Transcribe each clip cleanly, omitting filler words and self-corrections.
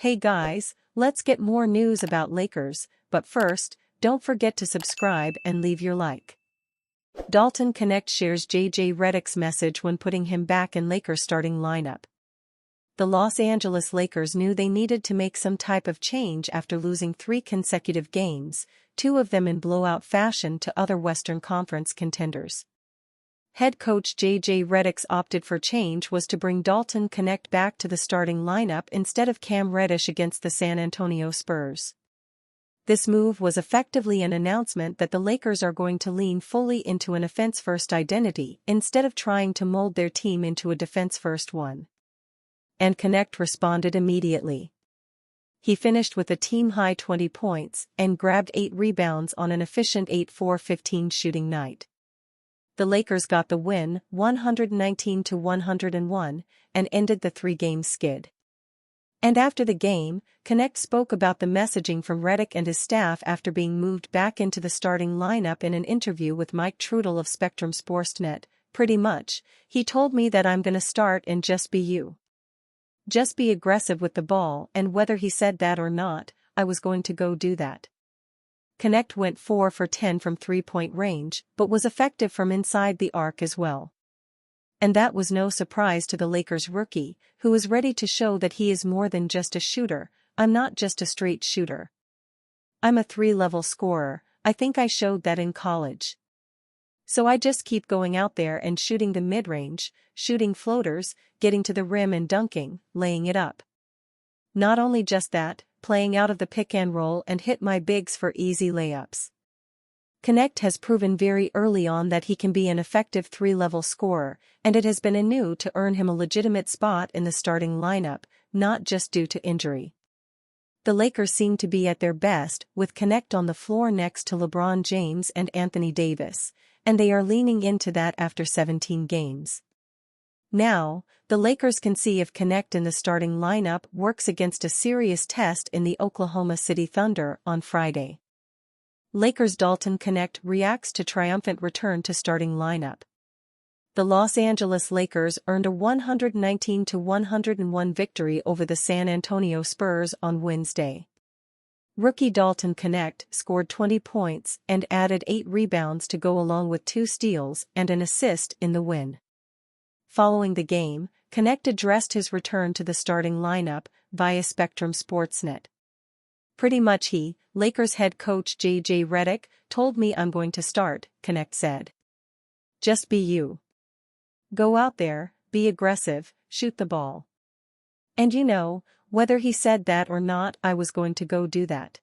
Hey guys, let's get more news about Lakers, but first, don't forget to subscribe and leave your like. Dalton Knecht shares JJ Redick's message when putting him back in Lakers starting lineup. The Los Angeles Lakers knew they needed to make some type of change after losing 3 consecutive games, 2 of them in blowout fashion to other Western Conference contenders. Head coach JJ Redick's opted for change was to bring Dalton Knecht back to the starting lineup instead of Cam Reddish against the San Antonio Spurs. This move was effectively an announcement that the Lakers are going to lean fully into an offense-first identity instead of trying to mold their team into a defense-first one. And Knecht responded immediately. He finished with a team-high 20 points and grabbed 8 rebounds on an efficient 8-4-15 shooting night. The Lakers got the win, 119-101, and ended the 3-game skid. And after the game, Knecht spoke about the messaging from Redick and his staff after being moved back into the starting lineup in an interview with Mike Trudell of Spectrum Sportsnet. Pretty much, he told me that I'm gonna start and just be you. Just be aggressive with the ball, and whether he said that or not, I was going to go do that. Knecht went 4 for 10 from three-point range, but was effective from inside the arc as well. And that was no surprise to the Lakers rookie, who was ready to show that he is more than just a shooter. I'm not just a straight shooter. I'm a 3-level scorer. I think I showed that in college. So I just keep going out there and shooting the mid-range, shooting floaters, getting to the rim and dunking, laying it up. Not only just that, playing out of the pick and roll and hit my bigs for easy layups. Knecht has proven very early on that he can be an effective 3-level scorer, and it has been anew to earn him a legitimate spot in the starting lineup, not just due to injury. The Lakers seem to be at their best with Knecht on the floor next to LeBron James and Anthony Davis, and they are leaning into that after 17 games. Now, the Lakers can see if Knecht in the starting lineup works against a serious test in the Oklahoma City Thunder on Friday. Lakers' Dalton Knecht reacts to triumphant return to starting lineup. The Los Angeles Lakers earned a 119-101 victory over the San Antonio Spurs on Wednesday. Rookie Dalton Knecht scored 20 points and added 8 rebounds to go along with 2 steals and an assist in the win. Following the game, Knecht addressed his return to the starting lineup via Spectrum Sportsnet. Pretty much Lakers head coach JJ Redick, told me I'm going to start, Knecht said. Just be you. Go out there, be aggressive, shoot the ball. And whether he said that or not, I was going to go do that.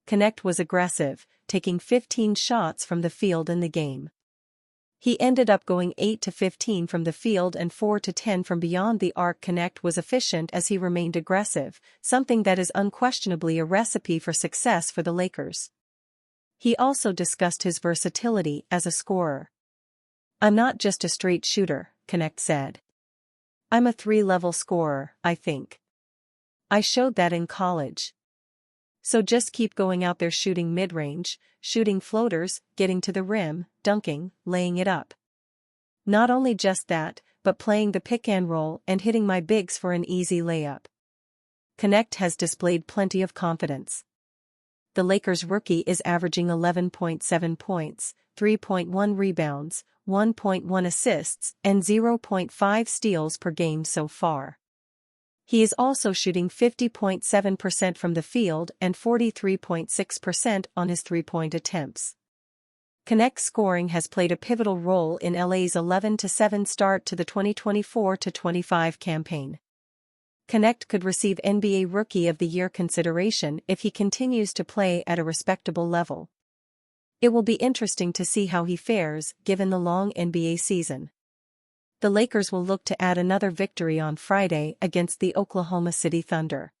Knecht was aggressive, taking 15 shots from the field in the game. He ended up going 8-15 from the field and 4-10 from beyond the arc. Knecht was efficient as he remained aggressive, something that is unquestionably a recipe for success for the Lakers. He also discussed his versatility as a scorer. I'm not just a straight shooter, Knecht said. I'm a 3-level scorer, I think. I showed that in college. So just keep going out there shooting mid-range, shooting floaters, getting to the rim, dunking, laying it up. Not only just that, but playing the pick and roll and hitting my bigs for an easy layup. Knecht has displayed plenty of confidence. The Lakers rookie is averaging 11.7 points, 3.1 rebounds, 1.1 assists, and 0.5 steals per game so far. He is also shooting 50.7% from the field and 43.6% on his 3-point attempts. Knecht's scoring has played a pivotal role in LA's 11-7 start to the 2024-25 campaign. Knecht could receive NBA Rookie of the Year consideration if he continues to play at a respectable level. It will be interesting to see how he fares, given the long NBA season. The Lakers will look to add another victory on Friday against the Oklahoma City Thunder.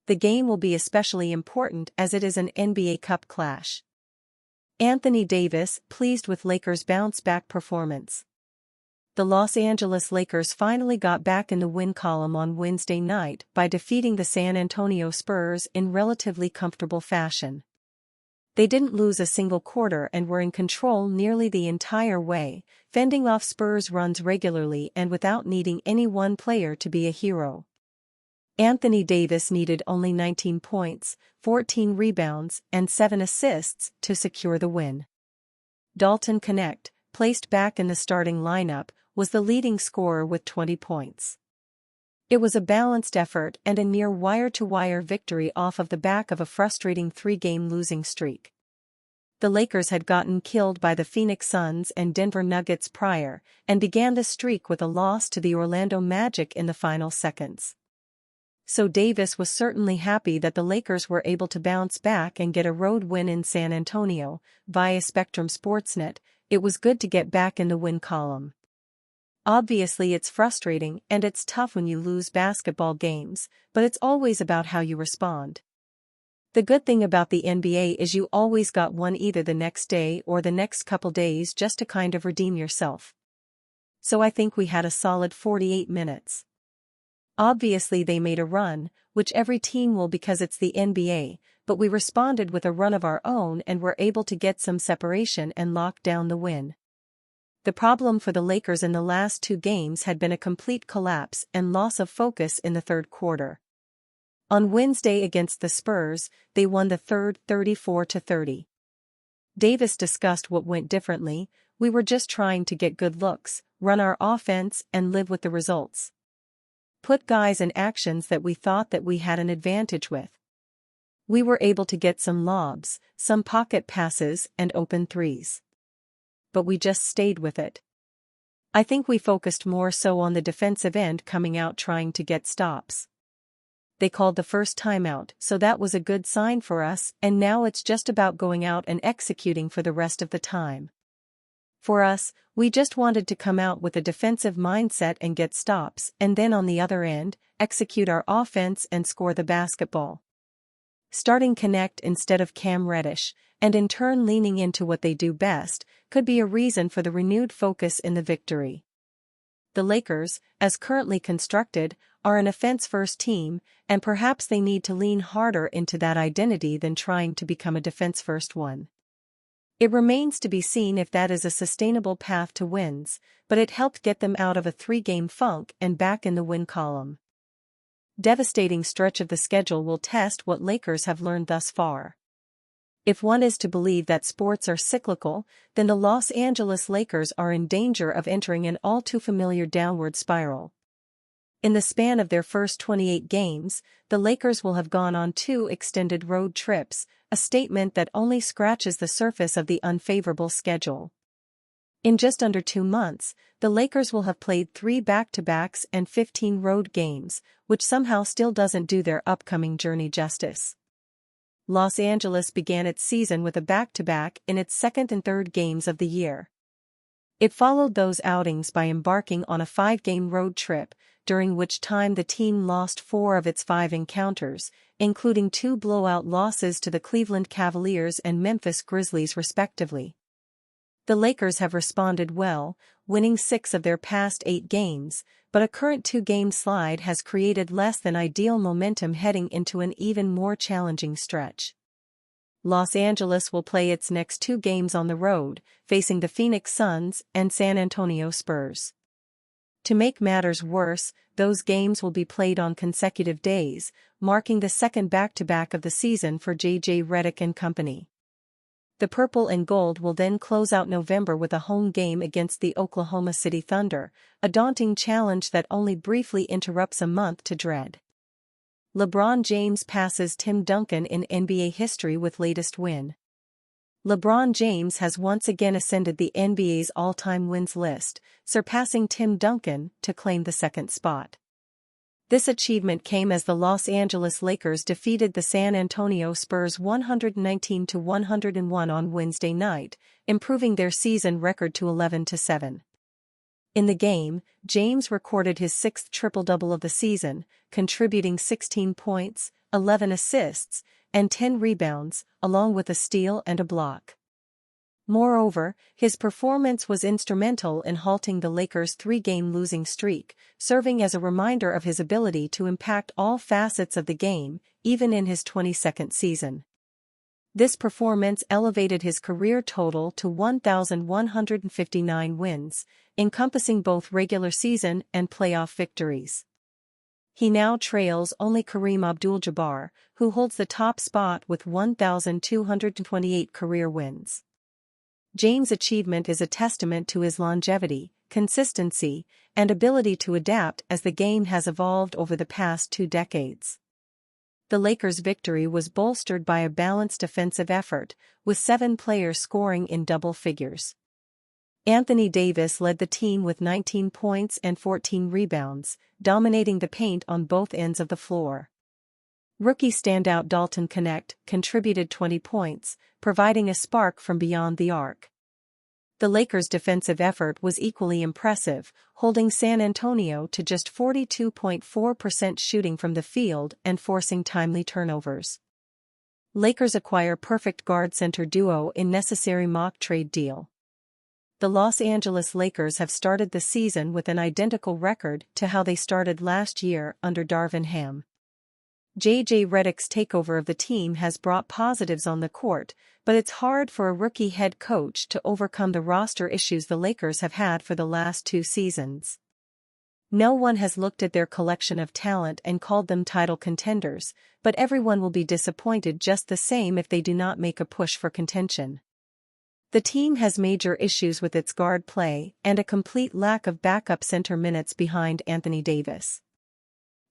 The game will be especially important as it is an NBA Cup clash. Anthony Davis pleased with Lakers' bounce-back performance. The Los Angeles Lakers finally got back in the win column on Wednesday night by defeating the San Antonio Spurs in relatively comfortable fashion. They didn't lose a single quarter and were in control nearly the entire way, fending off Spurs runs regularly and without needing any one player to be a hero. Anthony Davis needed only 19 points, 14 rebounds, and 7 assists to secure the win. Dalton Knecht, placed back in the starting lineup, was the leading scorer with 20 points. It was a balanced effort and a near wire-to-wire victory off of the back of a frustrating 3-game losing streak. The Lakers had gotten killed by the Phoenix Suns and Denver Nuggets prior, and began the streak with a loss to the Orlando Magic in the final seconds. So Davis was certainly happy that the Lakers were able to bounce back and get a road win in San Antonio. Via Spectrum Sportsnet, it was good to get back in the win column. Obviously it's frustrating and it's tough when you lose basketball games, but it's always about how you respond. The good thing about the NBA is you always got one either the next day or the next couple days just to kind of redeem yourself. So I think we had a solid 48 minutes. Obviously they made a run, which every team will because it's the NBA, but we responded with a run of our own and were able to get some separation and lock down the win. The problem for the Lakers in the last 2 games had been a complete collapse and loss of focus in the third quarter. On Wednesday against the Spurs, they won the third 34-30. Davis discussed what went differently. We were just trying to get good looks, run our offense and live with the results. Put guys in actions that we thought that we had an advantage with. We were able to get some lobs, some pocket passes and open threes. But we just stayed with it. I think we focused more so on the defensive end coming out trying to get stops. They called the first timeout, so that was a good sign for us, and now it's just about going out and executing for the rest of the time. For us, we just wanted to come out with a defensive mindset and get stops, and then on the other end, execute our offense and score the basketball. Starting Knecht instead of Cam Reddish, and in turn leaning into what they do best, could be a reason for the renewed focus in the victory. The Lakers, as currently constructed, are an offense-first team, and perhaps they need to lean harder into that identity than trying to become a defense-first one. It remains to be seen if that is a sustainable path to wins, but it helped get them out of a 3-game funk and back in the win column. Devastating stretch of the schedule will test what Lakers have learned thus far. If one is to believe that sports are cyclical, then the Los Angeles Lakers are in danger of entering an all-too-familiar downward spiral. In the span of their first 28 games, the Lakers will have gone on 2 extended road trips, a statement that only scratches the surface of the unfavorable schedule. In just under 2 months, the Lakers will have played 3 back-to-backs and 15 road games, which somehow still doesn't do their upcoming journey justice. Los Angeles began its season with a back-to-back in its second and third games of the year. It followed those outings by embarking on a 5-game road trip, during which time the team lost 4 of its 5 encounters, including 2 blowout losses to the Cleveland Cavaliers and Memphis Grizzlies respectively. The Lakers have responded well, winning 6 of their past 8 games, but a current 2-game slide has created less than ideal momentum heading into an even more challenging stretch. Los Angeles will play its next 2 games on the road, facing the Phoenix Suns and San Antonio Spurs. To make matters worse, those games will be played on consecutive days, marking the second back-to-back of the season for J.J. Redick and company. The Purple and Gold will then close out November with a home game against the Oklahoma City Thunder, a daunting challenge that only briefly interrupts a month to dread. LeBron James passes Tim Duncan in NBA history with latest win. LeBron James has once again ascended the NBA's all-time wins list, surpassing Tim Duncan to claim the second spot. This achievement came as the Los Angeles Lakers defeated the San Antonio Spurs 119-101 on Wednesday night, improving their season record to 11-7. In the game, James recorded his 6th triple-double of the season, contributing 16 points, 11 assists, and 10 rebounds, along with a steal and a block. Moreover, his performance was instrumental in halting the Lakers' 3-game losing streak, serving as a reminder of his ability to impact all facets of the game, even in his 22nd season. This performance elevated his career total to 1,159 wins, encompassing both regular season and playoff victories. He now trails only Kareem Abdul-Jabbar, who holds the top spot with 1,228 career wins. James' achievement is a testament to his longevity, consistency, and ability to adapt as the game has evolved over the past 2 decades. The Lakers' victory was bolstered by a balanced defensive effort, with 7 players scoring in double figures. Anthony Davis led the team with 19 points and 14 rebounds, dominating the paint on both ends of the floor. Rookie standout Dalton Knecht contributed 20 points, providing a spark from beyond the arc. The Lakers' defensive effort was equally impressive, holding San Antonio to just 42.4% shooting from the field and forcing timely turnovers. Lakers acquire perfect guard-center duo in necessary mock trade deal. The Los Angeles Lakers have started the season with an identical record to how they started last year under Darvin Ham. J.J. Redick's takeover of the team has brought positives on the court, but it's hard for a rookie head coach to overcome the roster issues the Lakers have had for the last 2 seasons. No one has looked at their collection of talent and called them title contenders, but everyone will be disappointed just the same if they do not make a push for contention. The team has major issues with its guard play and a complete lack of backup center minutes behind Anthony Davis.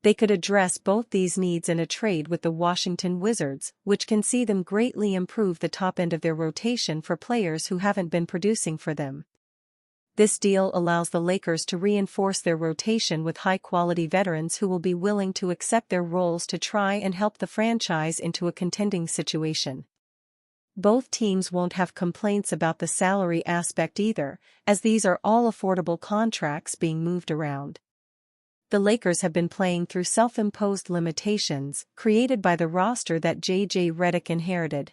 They could address both these needs in a trade with the Washington Wizards, which can see them greatly improve the top end of their rotation for players who haven't been producing for them. This deal allows the Lakers to reinforce their rotation with high-quality veterans who will be willing to accept their roles to try and help the franchise into a contending situation. Both teams won't have complaints about the salary aspect either, as these are all affordable contracts being moved around. The Lakers have been playing through self-imposed limitations created by the roster that J.J. Redick inherited.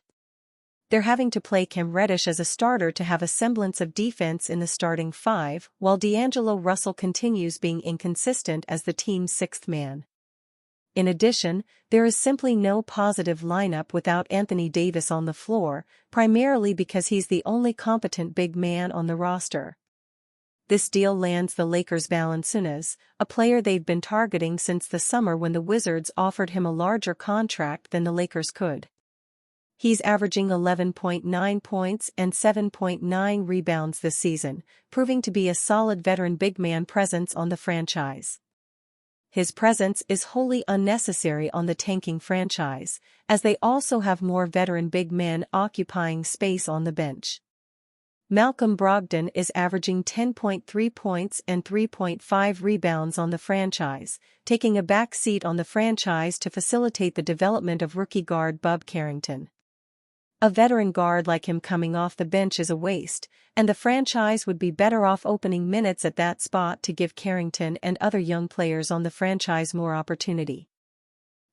They're having to play Cam Reddish as a starter to have a semblance of defense in the starting 5, while D'Angelo Russell continues being inconsistent as the team's 6th man. In addition, there is simply no positive lineup without Anthony Davis on the floor, primarily because he's the only competent big man on the roster. This deal lands the Lakers Valanciunas, a player they've been targeting since the summer when the Wizards offered him a larger contract than the Lakers could. He's averaging 11.9 points and 7.9 rebounds this season, proving to be a solid veteran big man presence on the franchise. His presence is wholly unnecessary on the tanking franchise, as they also have more veteran big men occupying space on the bench. Malcolm Brogdon is averaging 10.3 points and 3.5 rebounds on the franchise, taking a back seat on the franchise to facilitate the development of rookie guard Bub Carrington. A veteran guard like him coming off the bench is a waste, and the franchise would be better off opening minutes at that spot to give Carrington and other young players on the franchise more opportunity.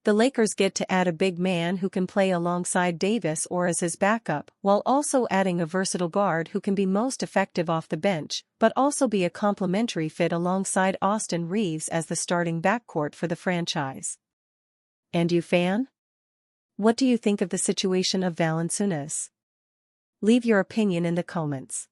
The Lakers get to add a big man who can play alongside Davis or as his backup, while also adding a versatile guard who can be most effective off the bench, but also be a complementary fit alongside Austin Reeves as the starting backcourt for the franchise. And you, fan? What do you think of the situation of Valanciunas? Leave your opinion in the comments.